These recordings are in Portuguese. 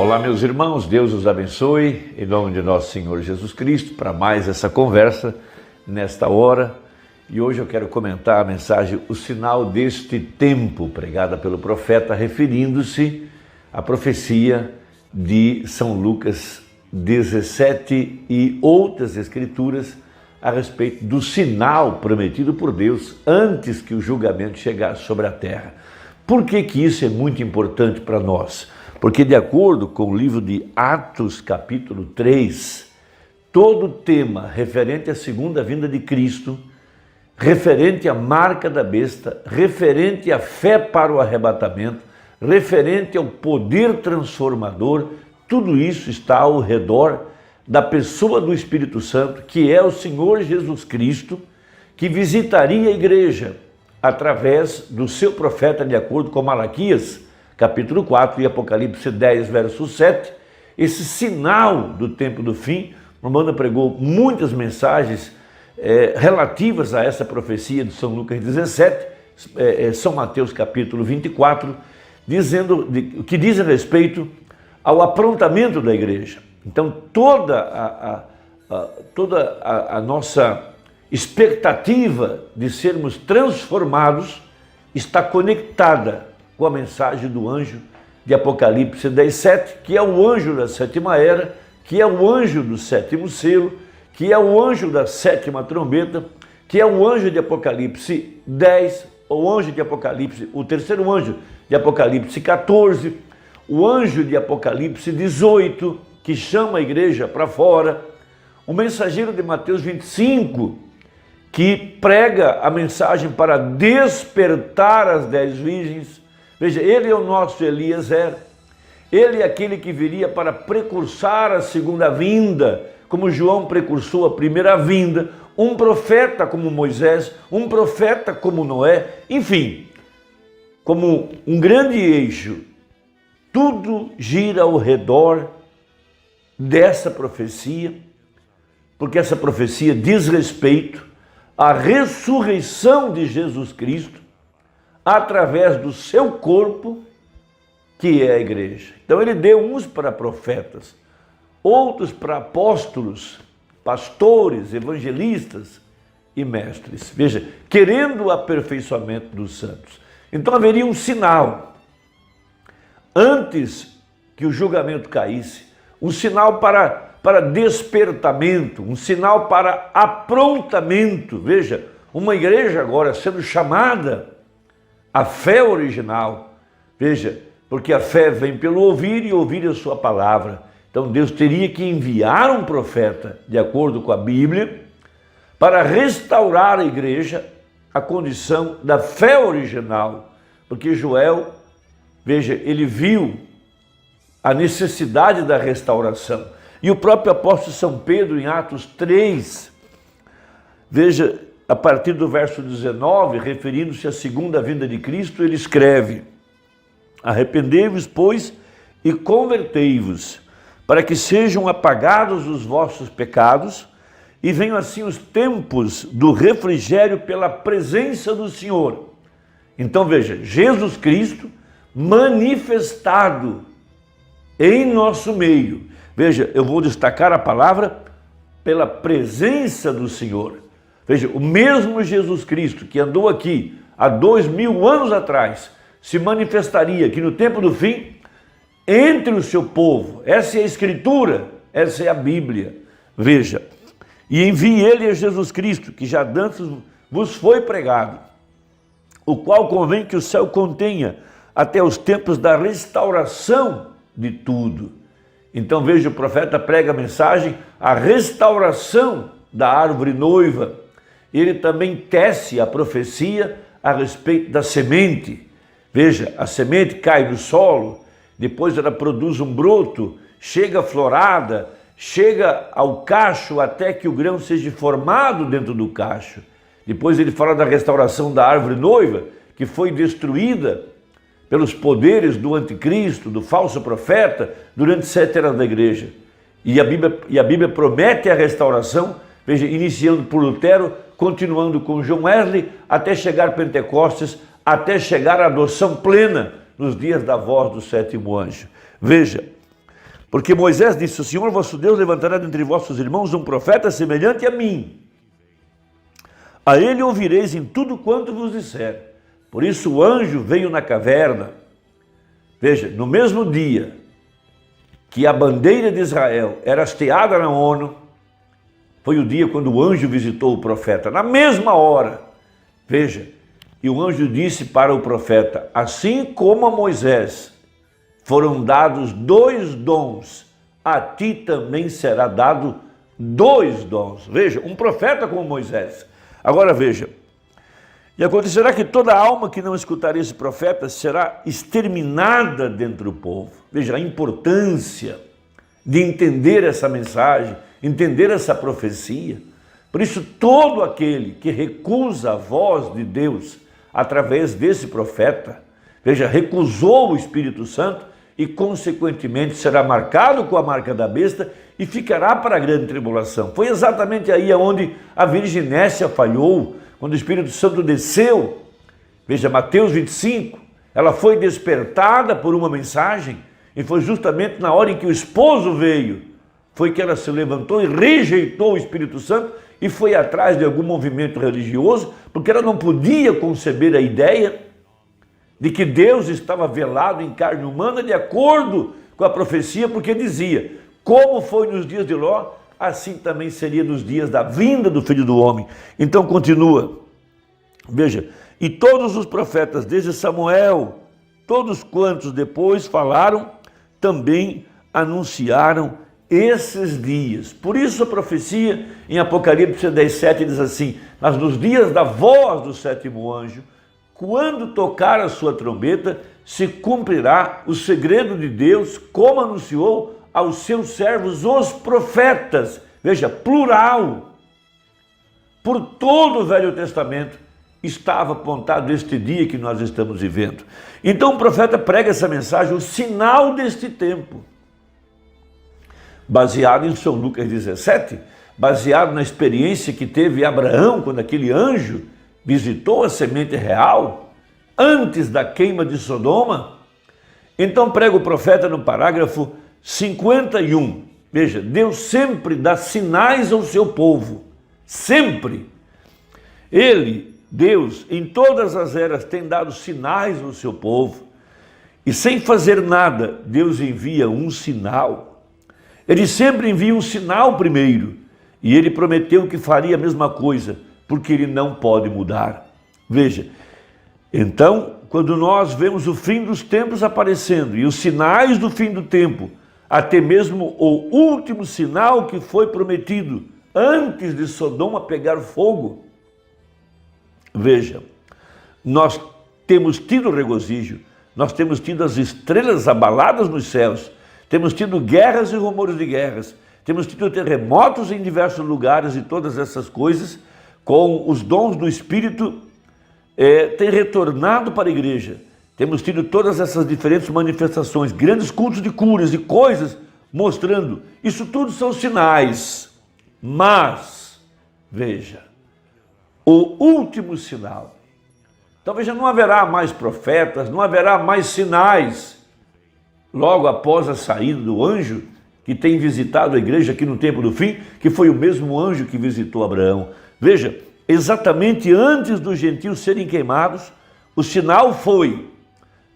Olá, meus irmãos, Deus os abençoe, em nome de nosso Senhor Jesus Cristo, para mais essa conversa nesta hora. E hoje eu quero comentar a mensagem O Sinal deste Tempo, pregada pelo profeta, referindo-se à profecia de São Lucas 17 e outras escrituras a respeito do sinal prometido por Deus antes que o julgamento chegasse sobre a terra. Por que isso é muito importante para nós? Porque, de acordo com o livro de Atos, capítulo 3, todo o tema referente à segunda vinda de Cristo, referente à marca da besta, referente à fé para o arrebatamento, referente ao poder transformador, tudo isso está ao redor da pessoa do Espírito Santo, que é o Senhor Jesus Cristo, que visitaria a igreja através do seu profeta, de acordo com Malaquias, capítulo 4 e Apocalipse 10, verso 7, esse sinal do tempo do fim. Romana pregou muitas mensagens relativas a essa profecia de São Lucas 17, São Mateus capítulo 24, que diz a respeito ao aprontamento da igreja. Então toda a nossa expectativa de sermos transformados está conectada com a mensagem do anjo de Apocalipse 10:7, que é o anjo da sétima era, que é o anjo do sétimo selo, que é o anjo da sétima trombeta, que é o anjo de Apocalipse 10, o anjo de Apocalipse, o terceiro anjo de Apocalipse 14, o anjo de Apocalipse 18, que chama a igreja para fora, o mensageiro de Mateus 25, que prega a mensagem para despertar as 10 virgens. Veja, ele é o nosso Eliezer, ele é aquele que viria para precursar a segunda vinda, como João precursou a primeira vinda, um profeta como Moisés, um profeta como Noé, enfim, como um grande eixo. Tudo gira ao redor dessa profecia, porque essa profecia diz respeito à ressurreição de Jesus Cristo através do seu corpo, que é a igreja. Então ele deu uns para profetas, outros para apóstolos, pastores, evangelistas e mestres. Veja, querendo o aperfeiçoamento dos santos. Então haveria um sinal antes que o julgamento caísse, um sinal para despertamento, um sinal para aprontamento. Veja, uma igreja agora sendo chamada a fé original. Veja, porque a fé vem pelo ouvir e ouvir a sua palavra. Então Deus teria que enviar um profeta, de acordo com a Bíblia, para restaurar a igreja à condição da fé original. Porque Joel, veja, ele viu a necessidade da restauração. E o próprio apóstolo São Pedro, em Atos 3, veja, a partir do verso 19, referindo-se à segunda vinda de Cristo, ele escreve: arrependei-vos, pois, e convertei-vos, para que sejam apagados os vossos pecados, e venham assim os tempos do refrigério pela presença do Senhor. Então veja, Jesus Cristo manifestado em nosso meio. Veja, eu vou destacar a palavra pela presença do Senhor. Veja, o mesmo Jesus Cristo que andou aqui há 2000 anos atrás, se manifestaria aqui no tempo do fim entre o seu povo. Essa é a Escritura, essa é a Bíblia. Veja, e envie ele a Jesus Cristo, que já dantes vos foi pregado, o qual convém que o céu contenha até os tempos da restauração de tudo. Então veja, o profeta prega a mensagem, a restauração da árvore noiva. Ele também tece a profecia a respeito da semente. Veja, a semente cai no solo, depois ela produz um broto, chega florada, chega ao cacho até que o grão seja formado dentro do cacho. Depois ele fala da restauração da árvore noiva, que foi destruída pelos poderes do anticristo, do falso profeta, durante 7 anos da igreja. E a Bíblia promete a restauração, veja, iniciando por Lutero, continuando com John Wesley, até chegar Pentecostes, até chegar à adoção plena nos dias da voz do sétimo anjo. Veja, Porque Moisés disse: o Senhor vosso Deus levantará dentre vossos irmãos um profeta semelhante a mim. A ele ouvireis em tudo quanto vos disser. Por isso o anjo veio na caverna. Veja, no mesmo dia que a bandeira de Israel era hasteada na ONU, foi o dia quando o anjo visitou o profeta. Na mesma hora, veja, e o anjo disse para o profeta: assim como a Moisés foram dados 2 dons, a ti também será dado 2 dons. Veja, um profeta como Moisés. Agora veja, e acontecerá que toda alma que não escutar esse profeta será exterminada dentre o povo. Veja a importância de entender essa mensagem, entender essa profecia. Por isso, todo aquele que recusa a voz de Deus através desse profeta, veja, recusou o Espírito Santo e, consequentemente, será marcado com a marca da besta e ficará para a grande tribulação. Foi exatamente aí onde a virginécia falhou, quando o Espírito Santo desceu. Veja, Mateus 25, ela foi despertada por uma mensagem e foi justamente na hora em que o esposo veio, foi que ela se levantou e rejeitou o Espírito Santo e foi atrás de algum movimento religioso, porque ela não podia conceber a ideia de que Deus estava velado em carne humana de acordo com a profecia, porque dizia: como foi nos dias de Ló, assim também seria nos dias da vinda do Filho do Homem. Então continua, veja, e todos os profetas, desde Samuel, todos quantos depois falaram, também anunciaram esses dias. Por isso a profecia em Apocalipse 10:7 diz assim: mas nos dias da voz do 7º anjo, quando tocar a sua trombeta, se cumprirá o segredo de Deus, como anunciou aos seus servos, os profetas. Veja, plural. Por todo o Velho Testamento estava apontado este dia que nós estamos vivendo. Então o profeta prega essa mensagem, o sinal deste tempo. Baseado em São Lucas 17, baseado na experiência que teve Abraão, quando aquele anjo visitou a semente real, antes da queima de Sodoma. Então prega o profeta no parágrafo 51. Veja, Deus sempre dá sinais ao seu povo, sempre. Ele, Deus, em todas as eras tem dado sinais ao seu povo. E sem fazer nada, Deus envia um sinal. Ele sempre envia um sinal primeiro. E ele prometeu que faria a mesma coisa, porque ele não pode mudar. Veja, então, quando nós vemos o fim dos tempos aparecendo e os sinais do fim do tempo, até mesmo o último sinal que foi prometido antes de Sodoma pegar fogo, veja, nós temos tido regozijo, nós temos tido as estrelas abaladas nos céus, temos tido guerras e rumores de guerras, temos tido terremotos em diversos lugares e todas essas coisas, com os dons do Espírito tem retornado para a igreja. Temos tido todas essas diferentes manifestações, grandes cultos de curas e coisas mostrando. Isso tudo são sinais. Mas, veja, o último sinal. Então, veja, não haverá mais profetas, não haverá mais sinais. Logo após a saída do anjo que tem visitado a igreja aqui no tempo do fim, que foi o mesmo anjo que visitou Abraão. Veja, exatamente antes dos gentios serem queimados, o sinal foi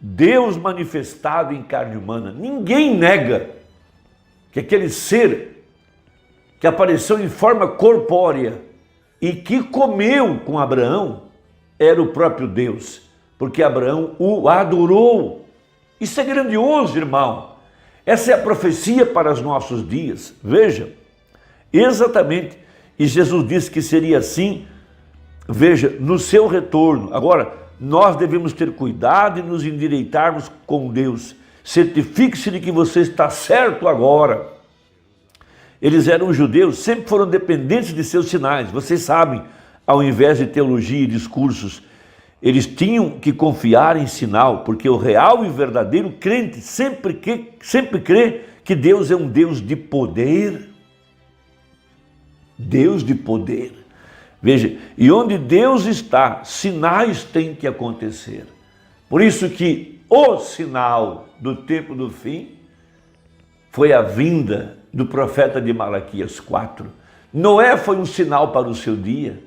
Deus manifestado em carne humana. Ninguém nega que aquele ser que apareceu em forma corpórea e que comeu com Abraão era o próprio Deus, porque Abraão o adorou. Isso é grandioso, irmão. Essa é a profecia para os nossos dias. Veja, exatamente. E Jesus disse que seria assim, veja, no seu retorno. Agora, nós devemos ter cuidado e nos endireitarmos com Deus. Certifique-se de que você está certo agora. Eles eram judeus, sempre foram dependentes de seus sinais. Vocês sabem, ao invés de teologia e discursos, eles tinham que confiar em sinal, porque o real e verdadeiro crente sempre crê que Deus é um Deus de poder. Deus de poder. Veja, e onde Deus está, sinais têm que acontecer. Por isso que o sinal do tempo do fim foi a vinda do profeta de Malaquias 4. Noé foi um sinal para o seu dia.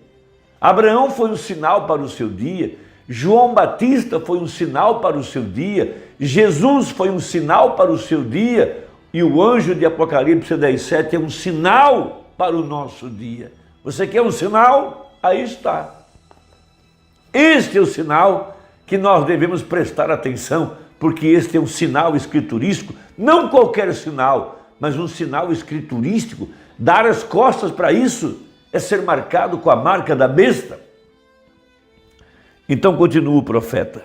Abraão foi um sinal para o seu dia. João Batista foi um sinal para o seu dia. Jesus foi um sinal para o seu dia. E o anjo de Apocalipse 10:7 é um sinal para o nosso dia. Você quer um sinal? Aí está. Este é o sinal que nós devemos prestar atenção, porque este é um sinal escriturístico, não qualquer sinal, mas um sinal escriturístico. Dar as costas para isso é ser marcado com a marca da besta. Então continua o profeta.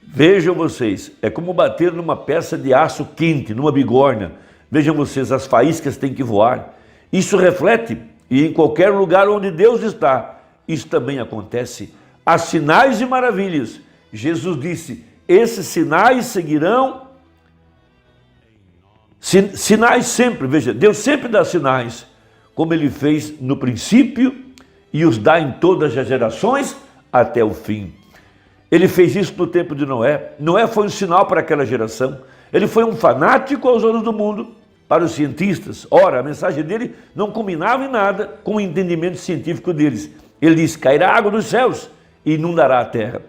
Vejam vocês, é como bater numa peça de aço quente, numa bigorna. Vejam vocês, as faíscas têm que voar. Isso reflete, e em qualquer lugar onde Deus está, isso também acontece. Há sinais e maravilhas. Jesus disse, esses sinais seguirão. Sinais sempre, veja, Deus sempre dá sinais, como Ele fez no princípio e os dá em todas as gerações até o fim. Ele fez isso no tempo de Noé. Noé foi um sinal para aquela geração. Ele foi um fanático aos olhos do mundo, para os cientistas. Ora, a mensagem dele não combinava em nada com o entendimento científico deles. Ele disse, cairá água dos céus e inundará a terra.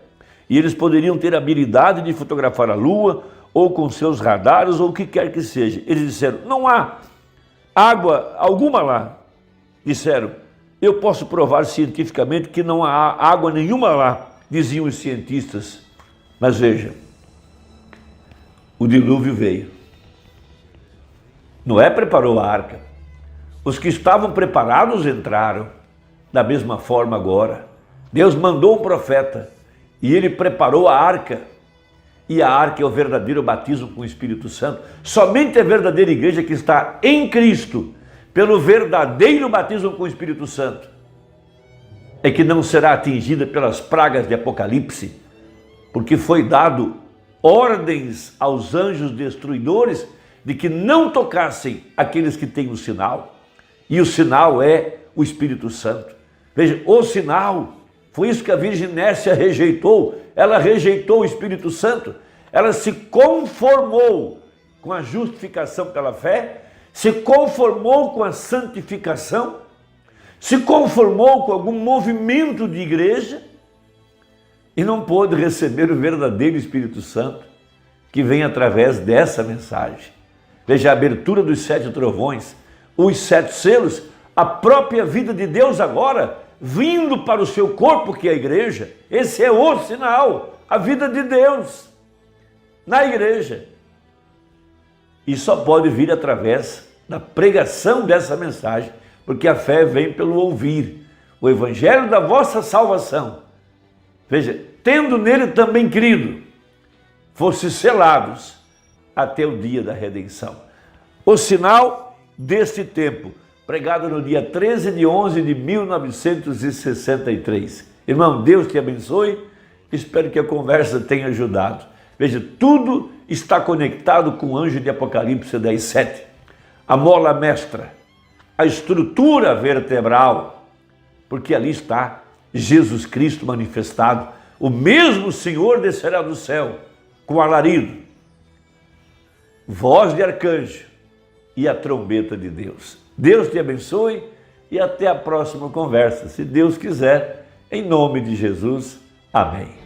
E eles poderiam ter a habilidade de fotografar a lua, ou com seus radares, ou o que quer que seja. Eles disseram, não há água alguma lá. Disseram, eu posso provar cientificamente que não há água nenhuma lá, diziam os cientistas. Mas veja, o dilúvio veio. Noé preparou a arca. Os que estavam preparados entraram. Da mesma forma agora, Deus mandou um profeta e ele preparou a arca. E a arca é o verdadeiro batismo com o Espírito Santo. Somente a verdadeira igreja que está em Cristo, pelo verdadeiro batismo com o Espírito Santo, é que não será atingida pelas pragas de Apocalipse, porque foi dado ordens aos anjos destruidores de que não tocassem aqueles que têm o sinal, e o sinal é o Espírito Santo. Veja, o sinal, foi isso que a Virgem Nécia rejeitou. Ela rejeitou o Espírito Santo, ela se conformou com a justificação pela fé, se conformou com a santificação, se conformou com algum movimento de igreja e não pôde receber o verdadeiro Espírito Santo que vem através dessa mensagem. Veja a abertura dos 7 trovões, os 7 selos, a própria vida de Deus agora vindo para o seu corpo, que é a igreja. Esse é o sinal, a vida de Deus na igreja. E só pode vir através da pregação dessa mensagem, porque a fé vem pelo ouvir o evangelho da vossa salvação. Veja, tendo nele também crido, fosse selados até o dia da redenção. O sinal deste tempo, pregado no dia 13 de 11 de 1963. Irmão, Deus te abençoe, espero que a conversa tenha ajudado. Veja, tudo está conectado com o anjo de Apocalipse 10:7. A mola mestra, a estrutura vertebral, porque ali está Jesus Cristo manifestado. O mesmo Senhor descerá do céu com alarido, voz de arcanjo e a trombeta de Deus. Deus te abençoe e até a próxima conversa, se Deus quiser, em nome de Jesus. Amém.